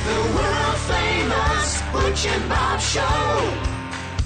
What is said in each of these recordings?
The world famous Butch and Bob Show.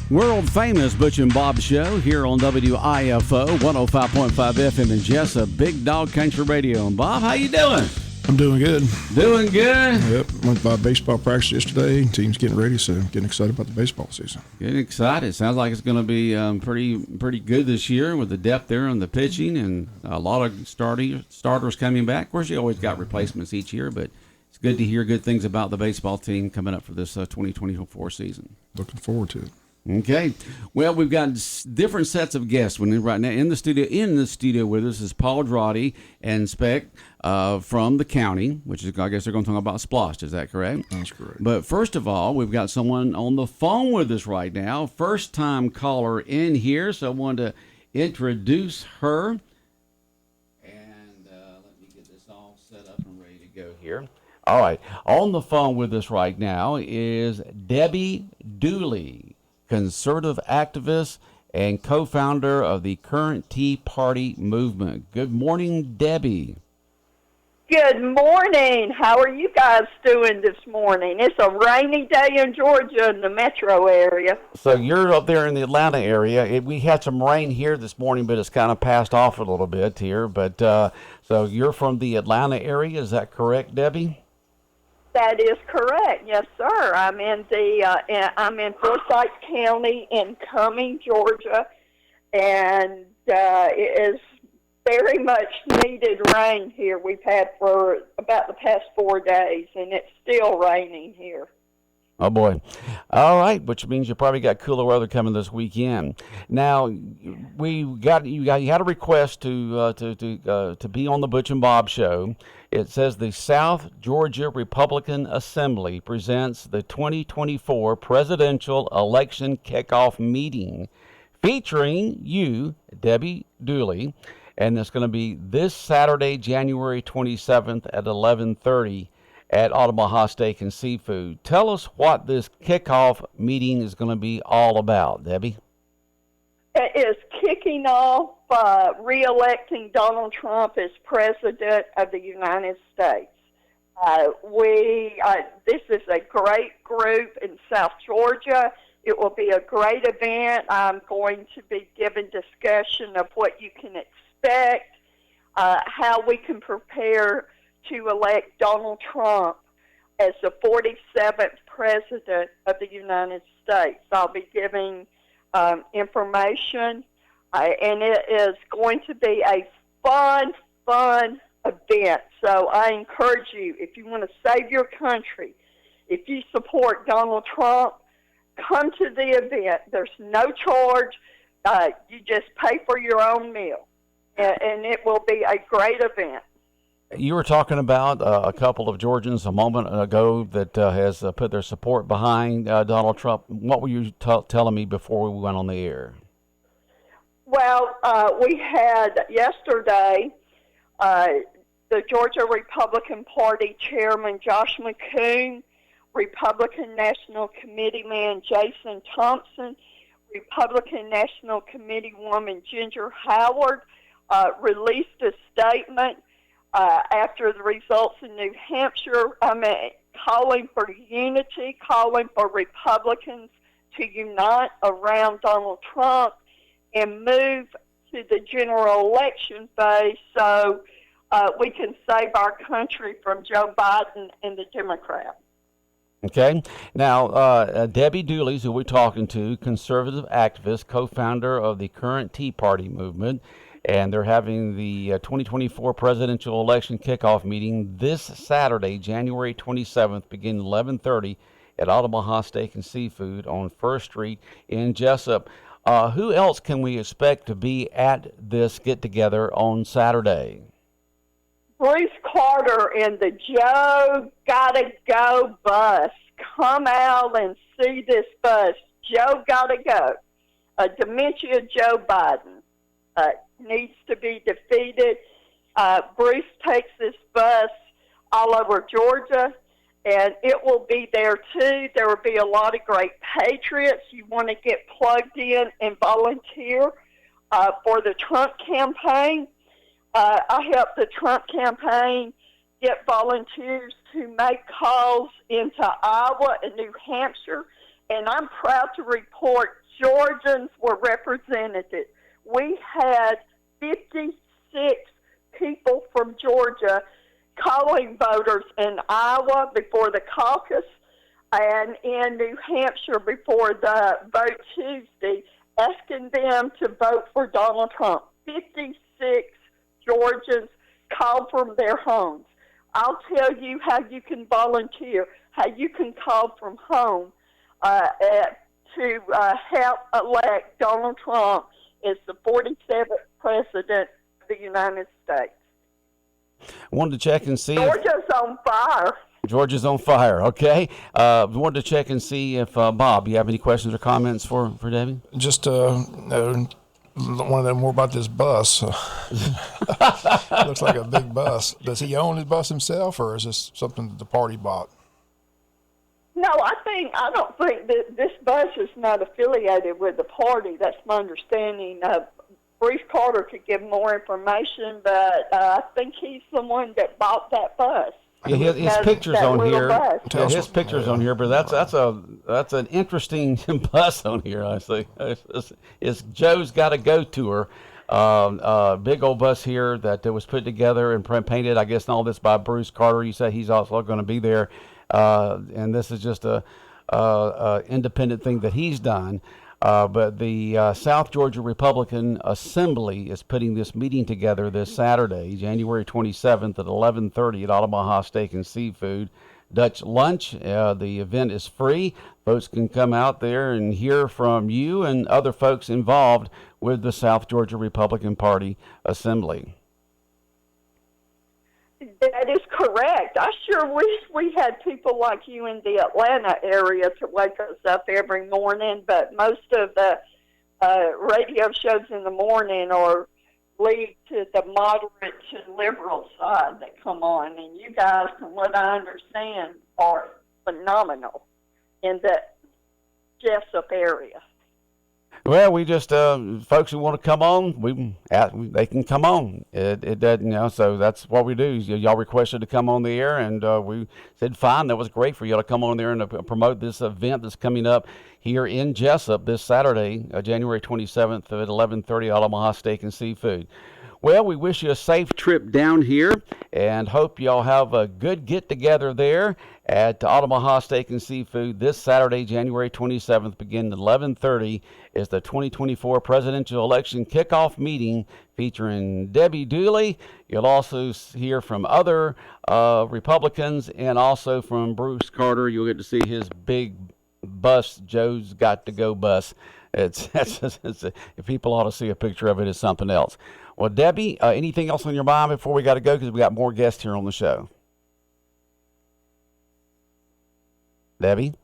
World famous Butch and Bob Show here on WIFO 105.5 FM in Jesup, Big Dog Country Radio. And Bob, how you doing? I'm doing good. Doing good? Yep. Went by baseball practice yesterday. Team's getting ready, so getting excited about the baseball season. Getting excited. Sounds like it's going to be pretty good this year with the depth there on the pitching and a lot of starters coming back. Of course, you always got replacements each year, but it's good to hear good things about the baseball team coming up for this 2024 season. Looking forward to it. Okay. Well, we've got different sets of guests right now in the studio. In the studio with us is Paul Droddy and Speck from the county, which is, I guess they're going to talk about Splost. Is that correct? That's correct. But first of all, we've got someone on the phone with us right now. First-time caller in here, so I wanted to introduce her. And let me get this all set up and ready to go here. All right. On the phone with us right now is Debbie Dooley, conservative activist and co-founder of the current Tea Party movement. Good morning, Debbie. Good morning. How are you guys doing this morning? It's a rainy day in Georgia in the metro area. So you're up there in the Atlanta area. We had some rain here this morning, but it's kind of passed off a little bit here. But so you're from the Atlanta area, is that correct, Debbie? That is correct. Yes, sir. I'm in Forsyth County in Cumming, Georgia, and it is very much needed rain here. We've had for about the past 4 days, and it's still raining here. Oh boy! All right, which means you probably got cooler weather coming this weekend. Now, you had a request to be on the Butch and Bob Show. It says the South Georgia Republican Assembly presents the 2024 presidential election kickoff meeting, featuring you, Debbie Dooley, and it's going to be this Saturday, January 27th at 11:30. At Omaha Steak and Seafood. Tell us what this kickoff meeting is going to be all about, Debbie. It is kicking off re-electing Donald Trump as President of the United States. This is a great group in South Georgia. It will be a great event. I'm going to be giving discussion of what you can expect, how we can prepare to elect Donald Trump as the 47th President of the United States. I'll be giving information, and it is going to be a fun event. So I encourage you, if you want to save your country, if you support Donald Trump, come to the event. There's no charge. You just pay for your own meal, and it will be a great event. You were talking about a couple of Georgians a moment ago that has put their support behind Donald Trump. What were you telling me before we went on the air? Well, we had yesterday the Georgia Republican Party Chairman Josh McCoon, Republican National Committee man Jason Thompson, Republican National Committee woman Ginger Howard released a statement after the results in New Hampshire, calling for unity, calling for Republicans to unite around Donald Trump and move to the general election phase so we can save our country from Joe Biden and the Democrats. Okay. Now, Debbie Dooley, who we're talking to, conservative activist, co-founder of the current Tea Party movement, and they're having the 2024 presidential election kickoff meeting this Saturday, January 27th, beginning 11:30 at Omaha Steak and Seafood on 1st Street in Jesup. Who else can we expect to be at this get-together on Saturday? Bruce Carter and the Joe Gotta Go bus. Come out and see this bus. Joe Gotta Go. Dementia Joe Biden needs to be defeated. Bruce takes this bus all over Georgia, and it will be there too. There will be a lot of great patriots. You want to get plugged in and volunteer for the Trump campaign. I helped the Trump campaign get volunteers to make calls into Iowa and New Hampshire, and I'm proud to report Georgians were represented. We had 56 people from Georgia calling voters in Iowa before the caucus and in New Hampshire before the vote Tuesday, asking them to vote for Donald Trump. 56 Georgians called from their homes. I'll tell you how you can volunteer, how you can call from home to help elect Donald Trump as the 47th President of the United States. Wanted to check and see. Georgia's on fire. Georgia's on fire. Okay. Wanted to check and see if Bob, you have any questions or comments for Debbie? Just one of them more about this bus. Looks like a big bus. Does he own his bus himself, or is this something that the party bought? No, I don't think that this bus is not affiliated with the party. That's my understanding. Bruce Carter could give more information, but I think he's the one that bought that bus. Yeah, his pictures on here. Bus. His pictures on here, but that's an interesting bus on here. I see. It's Joe's Got to Go tour. Big old bus here that was put together and painted. I guess and all this by Bruce Carter. You say he's also going to be there, and this is just a independent thing that he's done. But the South Georgia Republican Assembly is putting this meeting together this Saturday, January 27th at 11:30 at Omaha Steak and Seafood. Dutch lunch. The event is free. Folks can come out there and hear from you and other folks involved with the South Georgia Republican Party Assembly. That is correct. I sure wish we had people like you in the Atlanta area to wake us up every morning, but most of the radio shows in the morning are lead to the moderate to liberal side that come on, and you guys, from what I understand, are phenomenal in the Jesup area. Well, we just folks who want to come on, they can come on. It doesn't, so that's what we do. Y'all requested to come on the air, and we said fine. That was great for y'all to come on there and promote this event that's coming up here in Jesup this Saturday, January 27th at 11:30 at Omaha Steak and Seafood. Well, we wish you a safe trip down here and hope y'all have a good get-together there at Omaha Steak and Seafood this Saturday, January 27th, beginning at 11:30 is the 2024 presidential election kickoff meeting featuring Debbie Dooley. You'll also hear from other Republicans and also from Bruce Carter. You'll get to see his big bus, Joe's Got to Go bus. If people ought to see a picture of it, it's something else. Well, Debbie, anything else on your mind before we got to go? Because we got more guests here on the show. Debbie?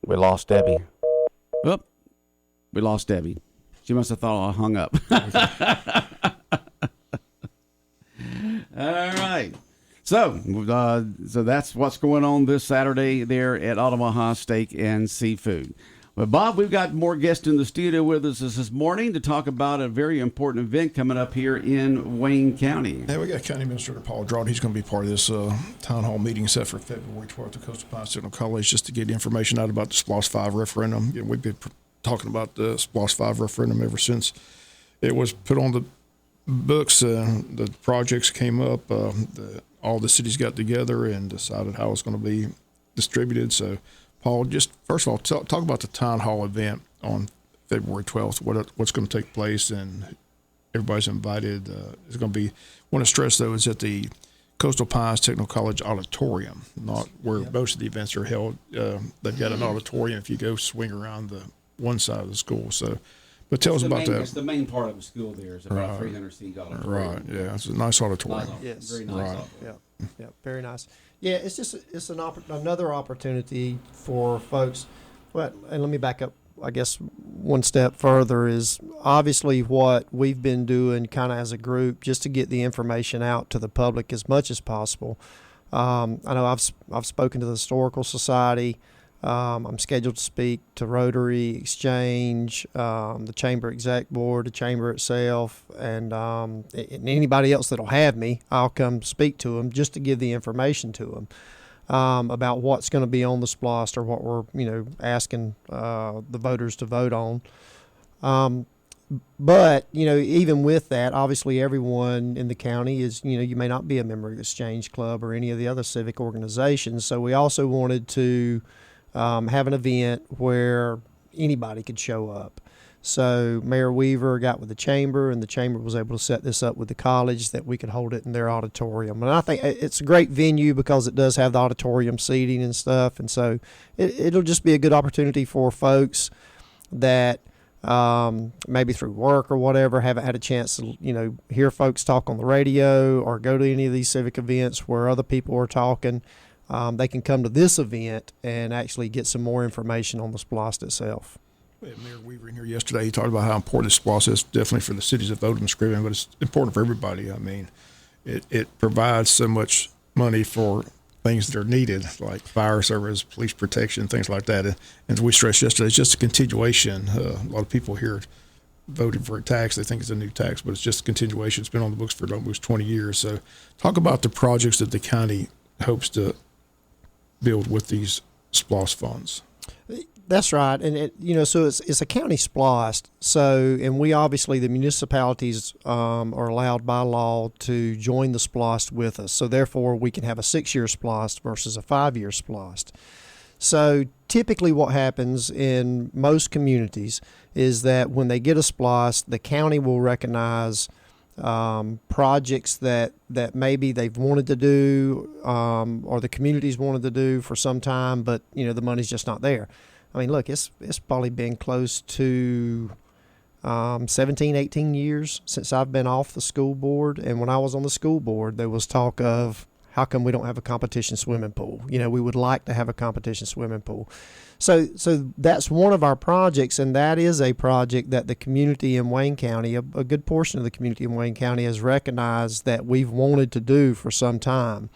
We lost Debbie. Oop. We lost Debbie. She must have thought I hung up. All right. So that's what's going on this Saturday there at Omaha Steak and Seafood. Well, Bob, we've got more guests in the studio with us this morning to talk about a very important event coming up here in Wayne County. Yeah, we got County Administrator Paul Drought. He's going to be part of this town hall meeting set for February 12th at Coastal Pines Signal College just to get information out about the SPLOST 5 referendum. You know, we've been talking about the SPLOST 5 referendum ever since it was put on the books. The projects came up. All the cities got together and decided how it's going to be distributed. So, Paul, just first of all, talk about the town hall event on February 12th, what's going to take place, and everybody's invited. It's going to be, want to stress, though, is at the Coastal Pines Technical College Auditorium, not where most of the events are held. They've got an auditorium if you go swing around the one side of the school. So, but tell us about that. It's the main part of the school there. It's about 300-seat auditorium. Right, yeah. It's a nice auditorium. Yes. Very nice auditorium. Yeah, very nice. Yeah, it's another opportunity for folks. Well, and let me back up, I guess, one step further is obviously what we've been doing kind of as a group just to get the information out to the public as much as possible. I know I've spoken to the Historical Society I'm scheduled to speak to Rotary, Exchange, the Chamber Exec Board, the Chamber itself, and anybody else that'll have me. I'll come speak to them just to give the information to them about what's going to be on the SPLOST or what we're asking the voters to vote on. But, even with that, obviously everyone in the county is, you may not be a member of the Exchange Club or any of the other civic organizations. So we also wanted to have an event where anybody could show up. So Mayor Weaver got with the chamber, and the chamber was able to set this up with the college that we could hold it in their auditorium. And I think it's a great venue because it does have the auditorium seating and stuff. And so it'll just be a good opportunity for folks that maybe through work or whatever haven't had a chance to hear folks talk on the radio or go to any of these civic events where other people are talking. They can come to this event and actually get some more information on the SPLOST itself. We had Mayor Weaver in here yesterday. He talked about how important this SPLOST is, definitely for the cities that voted in Scriven, but it's important for everybody. I mean, it provides so much money for things that are needed, like fire service, police protection, things like that. And as we stressed yesterday, it's just a continuation. A lot of people here voted for a tax. They think it's a new tax, but it's just a continuation. It's been on the books for almost 20 years. So talk about the projects that the county hopes to build with these SPLOST funds. That's right. And, so it's a county SPLOST. So, and we obviously, the municipalities are allowed by law to join the SPLOST with us. So therefore, we can have a 6-year SPLOST versus a 5-year SPLOST. So typically what happens in most communities is that when they get a SPLOST, the county will recognize projects that maybe they've wanted to do or the communities wanted to do for some time, but, the money's just not there. I mean, look, it's probably been close to 17, 18 years since I've been off the school board. And when I was on the school board, there was talk of how come we don't have a competition swimming pool? We would like to have a competition swimming pool. So that's one of our projects, and that is a project that the community in Wayne County, a good portion of the community in Wayne County has recognized that we've wanted to do for some time.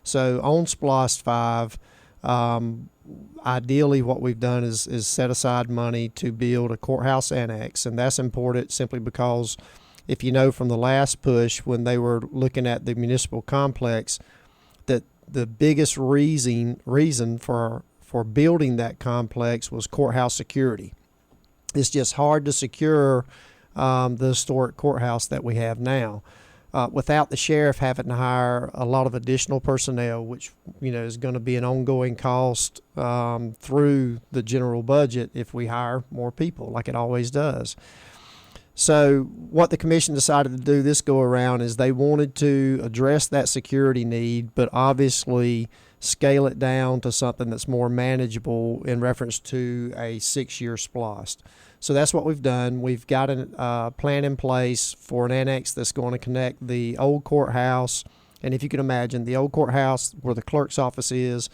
So on SPLOST 5, ideally what we've done is set aside money to build a courthouse annex, and that's important simply because if from the last push when they were looking at the municipal complex, that the biggest reason for building that complex was courthouse security. It's just hard to secure the historic courthouse that we have now. Without the sheriff having to hire a lot of additional personnel, which is going to be an ongoing cost through the general budget if we hire more people, like it always does. So what the commission decided to do this go around is they wanted to address that security need, but obviously scale it down to something that's more manageable in reference to a 6-year SPLOST. So that's what we've done. We've got a plan in place for an annex that's going to connect the old courthouse. And if you can imagine, the old courthouse where the clerk's office is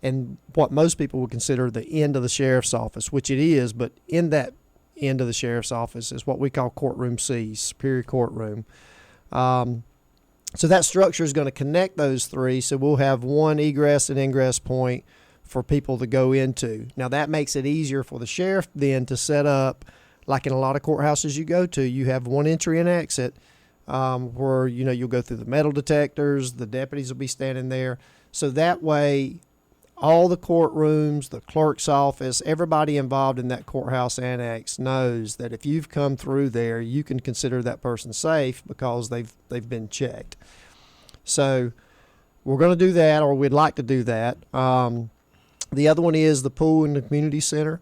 and what most people would consider the end of the sheriff's office, which it is, but in that end of the sheriff's office is what we call courtroom C, Superior Courtroom. So that structure is going to connect those three. So we'll have one egress and ingress point for people to go into. Now that makes it easier for the sheriff then to set up, like in a lot of courthouses you go to, you have one entry and exit where you'll go through the metal detectors, the deputies will be standing there. So that way all the courtrooms, the clerk's office, everybody involved in that courthouse annex knows that if you've come through there, you can consider that person safe because they've been checked. So we're going to do that, or we'd like to do that. The other one is the pool in the community center.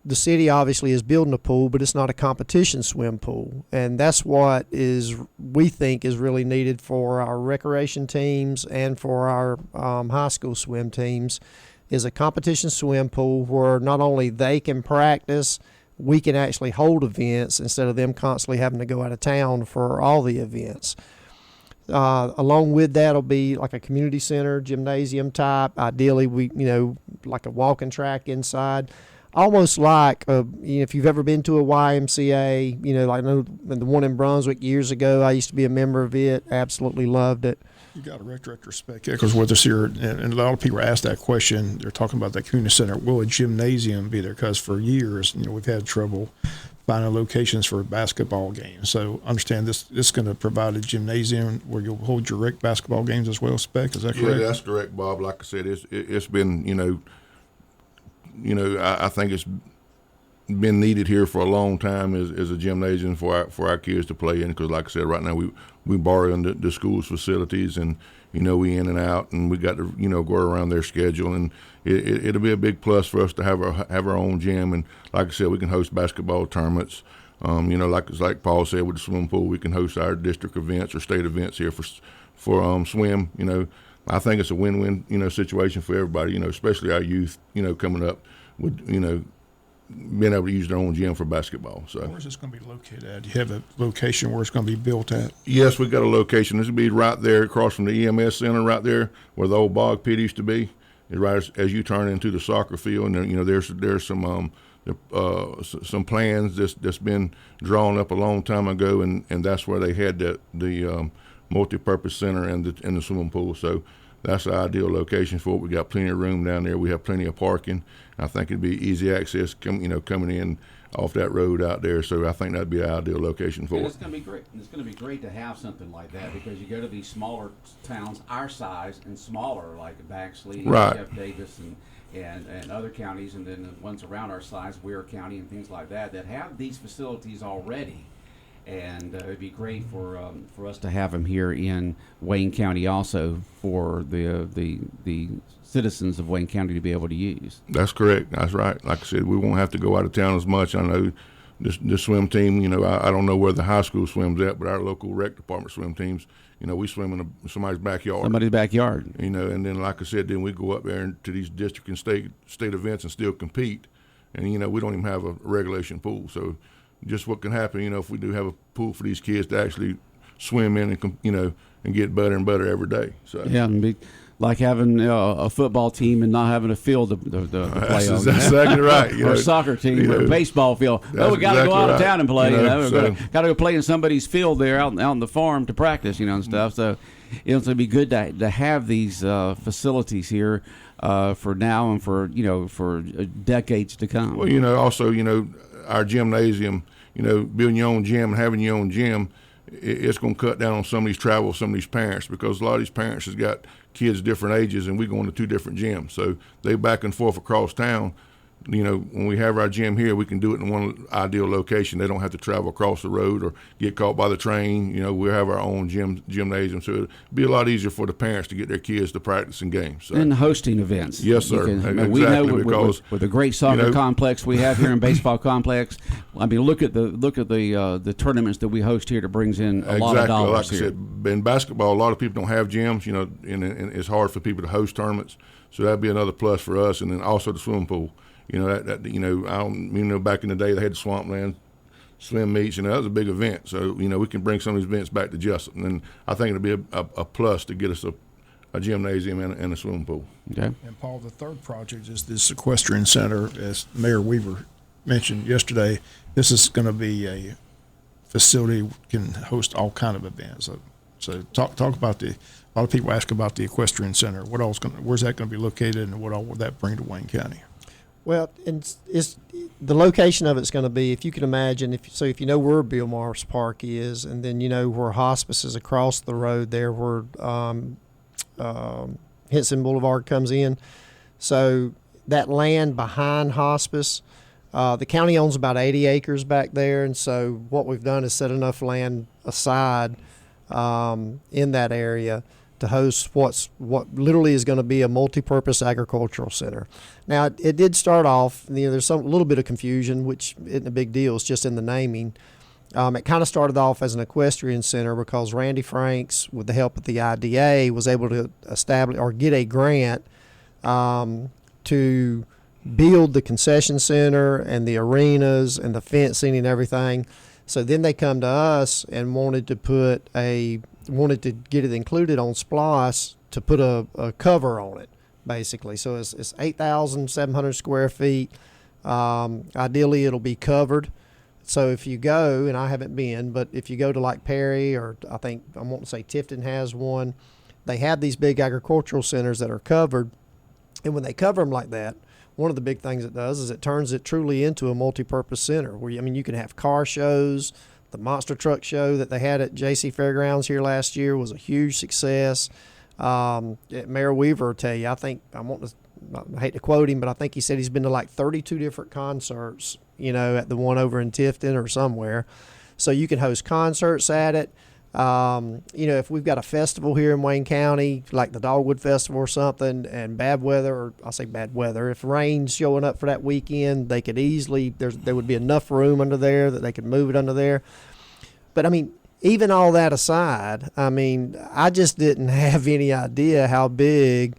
The city obviously is building a pool, but it's not a competition swim pool. And that's what we think is really needed for our recreation teams and for our high school swim teams is a competition swim pool where not only they can practice, we can actually hold events instead of them constantly having to go out of town for all the events. Along with that will be like a community center, gymnasium type. Ideally, like a walking track inside. almost like if you've ever been to a YMCA, like I know the one in Brunswick years ago, I used to be a member of it, absolutely loved it. You got a retrospect because with us here, and a lot of people ask that question. They're talking about the community center. Will a gymnasium be there? Because for years, we've had trouble finding locations for basketball games. So understand this is going to provide a gymnasium where you'll hold your rec basketball games as well. Spec, is that correct? Yeah, that's correct, Bob. Like I said, it's been I think it's been needed here for a long time as a gymnasium for our kids to play in. Because like I said, right now we borrow in the school's facilities, and we in and out, and we got to go around their schedule, and it'll be a big plus for us to have our own gym. And like I said, we can host basketball tournaments. Like Paul said, with the swimming pool, we can host our district events or state events here for swim. I think it's a win-win situation for everybody. Especially our youth. Coming up with being able to use their own gym for basketball. So where's this going to be located at? Do you have a location where it's going to be built at? Yes, we got a location. This will be right there across from the EMS center, right there where the old bog pit used to be. It's right as you turn into the soccer field, and there's some plans that's been drawn up a long time ago, and that's where they had the multi-purpose center and the swimming pool. So that's the ideal location for it. We got plenty of room down there. We have plenty of parking. I think it'd be easy access, coming in off that road out there. So I think that'd be an ideal location for it. It's going to be great. It's going to be great to have something like that, because you go to these smaller towns, our size and smaller, like Baxley, Right. Jeff Davis, and other counties, and then the ones around our size, Weir County and things like that have these facilities already. And it'd be great for us to have them here in Wayne County also, for the citizens of Wayne County to be able to use. That's correct. That's right. Like I said, we won't have to go out of town as much. I know the swim team, I don't know where the high school swims at, but our local rec department swim teams, we swim in somebody's backyard. Somebody's backyard. And then like I said, then we go up there to these district and state events and still compete. And, we don't even have a regulation pool. So just what can happen, if we do have a pool for these kids to actually swim in and get better and better every day. So yeah, and be like having a football team and not having a field to play on. That's exactly right. Or a soccer team or a baseball field. We got to go out of town and play. Got to go play in somebody's field there out in the farm to practice, and stuff. So it's going to be good to have these facilities here for now and for decades to come. Well, also, our gymnasium, building your own gym and having your own gym, it's going to cut down on some of these travel, some of these parents, because a lot of these parents has got kids different ages, and we going to two different gyms. So they back and forth across town. When we have our gym here, we can do it in one ideal location. They don't have to travel across the road or get caught by the train. We have our own gymnasium, so it'll be a lot easier for the parents to get their kids to practice in games. So. And hosting events. Yes, sir. Exactly, we know because with the great soccer complex we have here in baseball complex. I mean, look at the tournaments that we host here that brings in a lot of dollars. Like I said, in basketball, a lot of people don't have gyms. And it's hard for people to host tournaments. So that'd be another plus for us. And then also the swimming pool. I don't, back in the day they had the Swampland swim meets, that was a big event. So, we can bring some of these events back to Jesup. And I think it'll be a plus to get us a gymnasium and a swimming pool. Okay. And Paul, the third project is this equestrian center, as Mayor Weaver mentioned yesterday. This is going to be a facility that can host all kind of events. So talk about a lot of people ask about the equestrian center. Where's that going to be located, and what all will that bring to Wayne County? Well, it's the location of it's going to be, if you can imagine, if you know where Bill Morris Park is, and then where hospice is across the road there, where Henson Boulevard comes in. So that land behind hospice, the county owns about 80 acres back there, and so what we've done is set enough land aside in that area to host what literally is going to be a multi-purpose agricultural center. Now, it did start off, there's a little bit of confusion, which isn't a big deal. It's just in the naming. It kind of started off as an equestrian center because Randy Franks, with the help of the IDA, was able to establish or get a grant to build the concession center and the arenas and the fencing and everything. So then they come to us and wanted to get it included on SPLOS to put a cover on it, basically. So it's 8,700 square feet. Ideally, it'll be covered. So if you go, and I haven't been, but if you go to like Perry, or I think I want to say Tifton has one, they have these big agricultural centers that are covered. And when they cover them like that, one of the big things it does is it turns it truly into a multi-purpose center where, you can have car shows. The monster truck show that they had at JC Fairgrounds here last year was a huge success. Mayor Weaver will tell you, I hate to quote him, but I think he said he's been to like 32 different concerts, at the one over in Tifton or somewhere. So you can host concerts at it. If we've got a festival here in Wayne County, like the Dogwood Festival or something, and bad weather, or I'll say bad weather, if rain's showing up for that weekend, they could easily, there would be enough room under there that they could move it under there. But even all that aside, I just didn't have any idea how big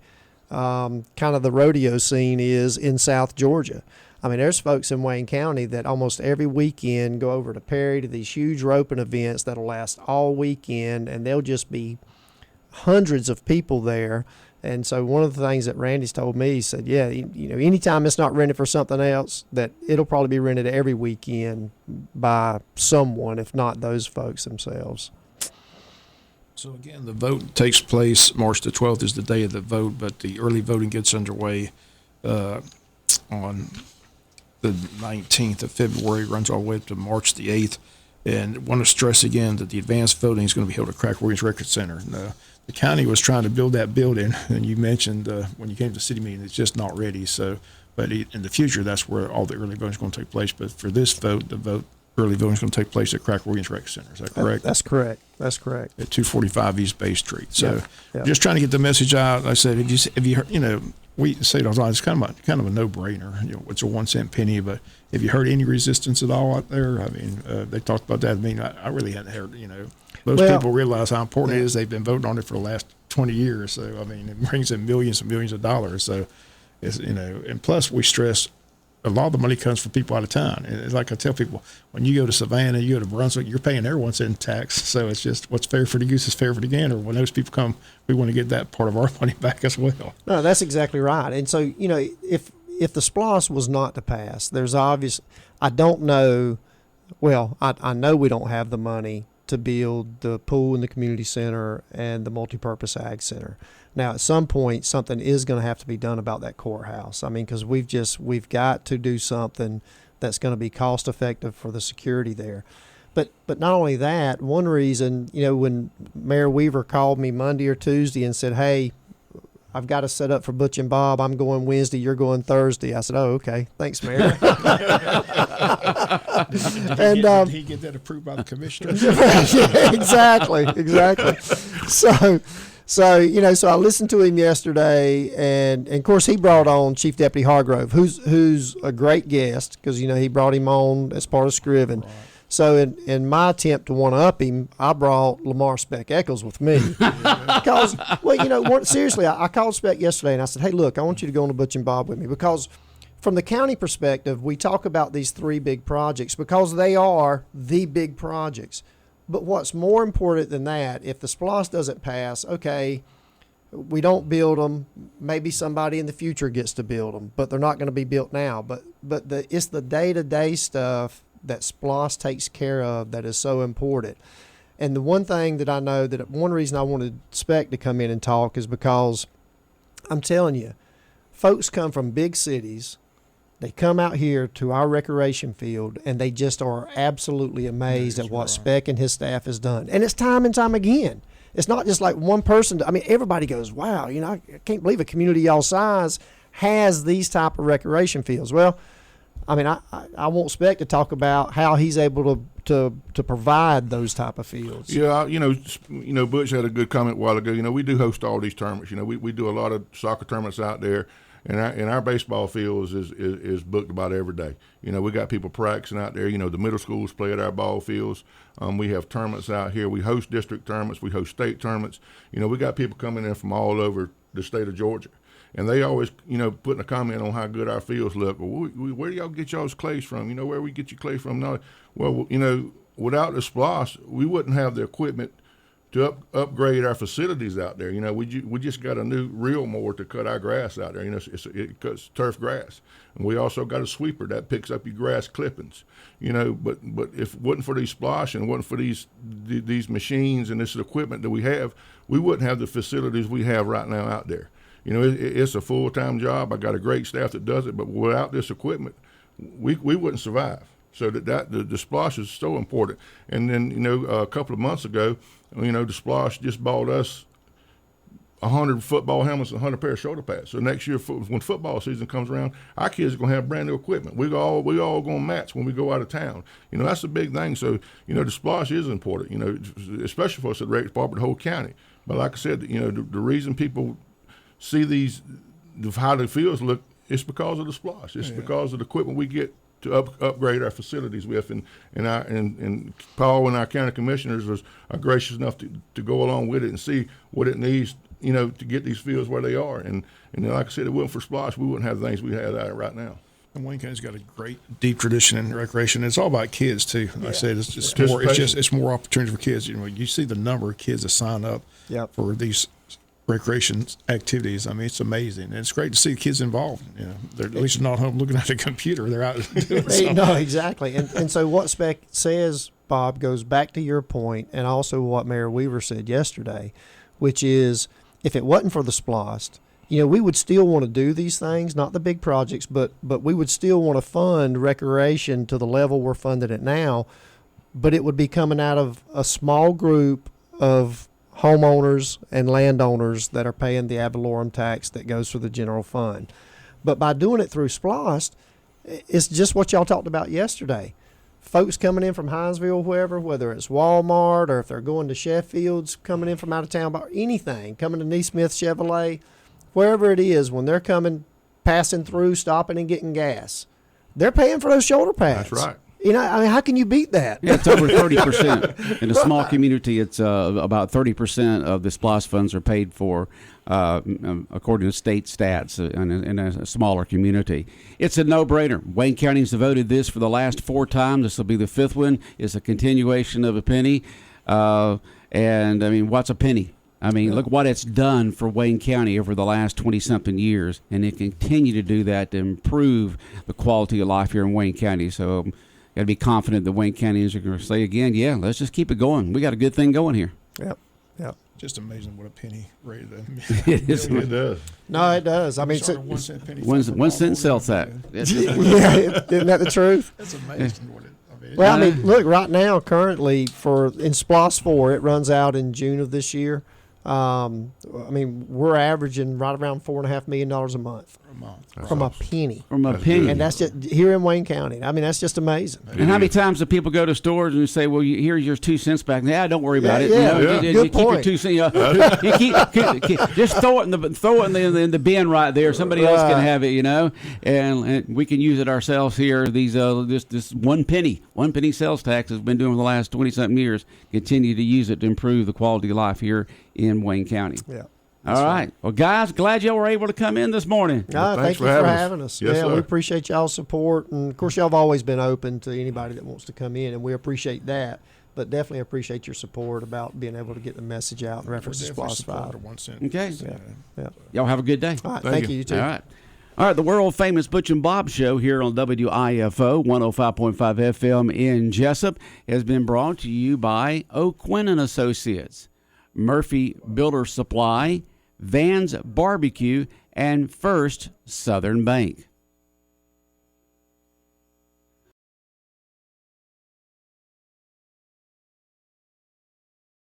kind of the rodeo scene is in South Georgia. There's folks in Wayne County that almost every weekend go over to Perry to these huge roping events that'll last all weekend, and there'll just be hundreds of people there. And so one of the things that Randy's told me, he said, yeah, anytime it's not rented for something else, that it'll probably be rented every weekend by someone, if not those folks themselves. So again, the vote takes place March the 12th is the day of the vote, but the early voting gets underway on the 19th of February, runs all the way up to March the 8th. And I want to stress again that the advanced voting is going to be held at Crack Williams Record Center. And, the county was trying to build that building, and you mentioned when you came to the city meeting, it's just not ready. So, but in the future, that's where all the early voting is going to take place. But for this vote, early voting is going to take place at Crack Williams Record Center. Is that correct? That's correct. That's correct. At 245 East Bay Street. So, yeah. Just trying to get the message out. Like I said, have you heard, we say it all the time, it's kind of a no-brainer. It's a 1 cent penny, but have you heard any resistance at all out there? They talked about that. I really hadn't heard, Most people realize how important it is. They've been voting on it for the last 20 years. So, it brings in millions and millions of dollars. So, and plus we stress a lot of the money comes from people out of town. And like I tell people, when you go to Savannah, you go to Brunswick, you're paying their 1 cent tax. So it's just what's fair for the goose is fair for the gander. When those people come, we want to get that part of our money back as well. No, that's exactly right. And so, if the SPLOST was not to pass, there's I don't know, I know we don't have the money to build the pool in the community center and the multipurpose ag center. Now, at some point, something is going to have to be done about that courthouse. Because we've got to do something that's going to be cost effective for the security there. But not only that, one reason, when Mayor Weaver called me Monday or Tuesday and said, hey, I've got to set up for Butch and Bob. I'm going Wednesday. You're going Thursday. I said, oh, okay. Thanks, Mayor. Did he get that approved by the commissioner? Yeah, exactly. So I listened to him yesterday, and of course he brought on Chief Deputy Hargrove, who's a great guest because he brought him on as part of Scriven. Right. So in my attempt to one-up him, I brought Lamar Speck Eccles with me. Because, seriously, I called Speck yesterday and I said, hey, look, I want you to go on to Butch and Bob with me. Because from the county perspective, we talk about these three big projects because they are the big projects. But what's more important than that, if the SPLOST doesn't pass, okay, we don't build them. Maybe somebody in the future gets to build them, but they're not going to be built now. But it's the day-to-day stuff that SPLOST takes care of that is so important. And the one thing that I know that one reason I wanted Speck to come in and talk is because I'm telling you, folks come from big cities. They come out here to our recreation field and they just are absolutely amazed at what Speck and his staff has done. And it's time and time again. It's not just like one person. Everybody goes, wow, I can't believe a community y'all size has these type of recreation fields. Well, I want Speck to talk about how he's able to provide those type of fields. Yeah, Butch had a good comment a while ago. We do host all these tournaments. We do a lot of soccer tournaments out there, and our baseball fields is booked about every day. We got people practicing out there. The middle schools play at our ball fields. We have tournaments out here. We host district tournaments. We host state tournaments. We got people coming in from all over the state of Georgia. And they always, putting a comment on how good our fields look. Well, where do y'all get y'all's clays from? Where we get your clay from? No, well, without the SPLOST, we wouldn't have the equipment upgrade our facilities out there. You know, we just got a new reel mower to cut our grass out there. You know, it cuts turf grass, and we also got a sweeper that picks up your grass clippings. You know, but if it wasn't for these splosh and wasn't for these machines and this equipment that we have, we wouldn't have the facilities we have right now out there. You know, it's a full-time job. I got a great staff that does it, but without this equipment, we wouldn't survive. So the splosh is so important. And then, you know, a couple of months ago, you know, the splosh just bought us 100 football helmets and 100 pair of shoulder pads. So next year, when football season comes around, our kids are going to have brand new equipment. We all going to match when we go out of town. You know, that's a big thing. So, you know, the splosh is important, you know, especially for us at Rex Park, but the whole county. But like I said, you know, the reason people see how the fields look, it's because of the splosh. It's because of the equipment we get to upgrade our facilities with, and Paul and our county commissioners are gracious enough to go along with it and see what it needs, you know, to get these fields where they are. And like I said, if it wasn't for splosh, we wouldn't have the things we have out right now. And Wayne County's got a great deep tradition in recreation. It's all about kids too. Like I said, it's more opportunity for kids. You know, you see the number of kids that sign up for these recreation activities. I mean, it's amazing, and it's great to see kids involved. You know, they're at least not home looking at a computer; they're out doing something. No, exactly. And so what Spec says, Bob, goes back to your point, and also what Mayor Weaver said yesterday, which is, if it wasn't for the SPLOST, you know, we would still want to do these things, not the big projects, but we would still want to fund recreation to the level we're funded it now, but it would be coming out of a small group of homeowners and landowners that are paying the ad valorem tax that goes for the general fund. But by doing it through SPLOST, it's just what y'all talked about yesterday. Folks coming in from Hinesville, wherever, whether it's Walmart or if they're going to Sheffield's, coming in from out of town, anything, coming to Neesmith Chevrolet, wherever it is, when they're coming, passing through, stopping and getting gas, they're paying for those shoulder pads. That's right. You know, I mean, how can you beat that? Yeah, it's over 30%. In a small community, it's about 30% of the SPLOST funds are paid for, according to state stats, in a smaller community. It's a no-brainer. Wayne County's voted this for the last 4 times. This will be the 5th one. It's a continuation of a penny. And, I mean, what's a penny? I mean, look what it's done for Wayne County over the last 20-something years, and it continue to do that to improve the quality of life here in Wayne County. So, got to be confident that Wayne Countyans are going to say again, yeah, let's just keep it going. We got a good thing going here. Yep. Just amazing what a penny rated. It does. No, it does. I mean, it's 1 cent penny. 1 cent sales tax. yeah, isn't that the truth? That's amazing. Well, I mean, look, right now, currently, in SPLOST 4, it runs out in June of this year. I mean, we're averaging right around $4.5 million a month from a penny. From a penny. And that's just here in Wayne County. I mean, that's just amazing. And how many times do people go to stores and say, well, here's your 2 cents back? Yeah, don't worry about it. Yeah, you keep your 2 cents. You keep, just throw it in the bin right there. Somebody else can have it, you know, and we can use it ourselves here. This 1 penny sales tax has been doing for the last 20-something years. Continue to use it to improve the quality of life here in Wayne County. Yeah. All right. Well, guys, glad y'all were able to come in this morning. Thank you for having us. Yes, sir. We appreciate y'all's support. And, of course, y'all have always been open to anybody that wants to come in, and we appreciate that. But definitely appreciate your support about being able to get the message out in reference to SPLOST 5. 1 cent. Okay. Yeah. Y'all have a good day. All right. Thank Thank you. you too. All right. All right, the world-famous Butch and Bob Show here on WIFO 105.5 FM in Jesup has been brought to you by O'Quinn & Associates, Murphy Builder Supply, Van's Barbecue, and First Southern Bank.